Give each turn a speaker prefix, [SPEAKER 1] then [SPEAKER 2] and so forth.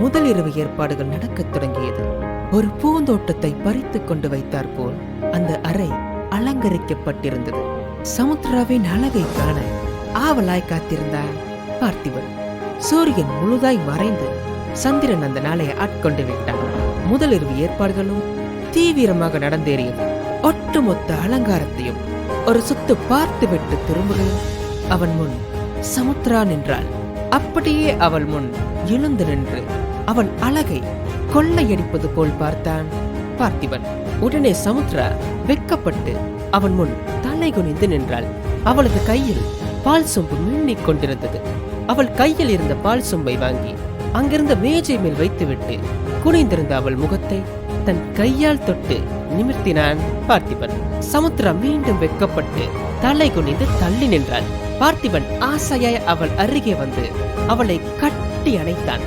[SPEAKER 1] முதல் இரவு ஏற்பாடுகள் நடக்கத் தொடங்கியது. ஒரு பூந்தோட்டத்தை பறித்துக் கொண்டு வைத்தார் போல் அந்த அறை அலங்கரிக்கப்பட்டிருந்தது. சமுத்ராவின் அழகை காண ஆவலாய் காத்திருந்தான் பார்த்திபன். சூரியன் முழுதாய் மறைந்து சந்திரன் அந்த நாளை ஆட்கொண்டு விட்டான். முதல் இரவு ஏற்பாடுகளும் தீவிரமாக நடந்தேறியது. ஒட்டுமொத்த அலங்காரத்தையும் ஒரு சுத்து பார்த்துவிட்டு திரும்புகையில் அவன் முன் சமுத்ரா நின்றாள். அப்படியே அவள் முன் எழுந்து நின்று அவள் அழகை கொள்ளையடிப்பது போல் பார்த்தான் பார்த்திபன். உடனே சமுத்ரா வெட்கப்பட்டு அவன் முன் தலை குனிந்து நின்றாள். அவளது கையில் பால் சொம்பு மின்னிக் கொண்டிருந்தது. அவள் கையில் இருந்த பால் சொம்பை வாங்கி அங்கிருந்த மேஜை மேல் வைத்துவிட்டு குனிந்திருந்த அவள் முகத்தை தன் கையால் தொட்டு நிமிர்த்தினான் பார்த்திபன். சமுத்ரா மீண்டும் வெட்கப்பட்டு தலை குனிந்து தள்ளி நின்றாள். பார்த்திபன் ஆசையாய் அவள் அருகே வந்து அவளை கட்டி அணைத்தான்.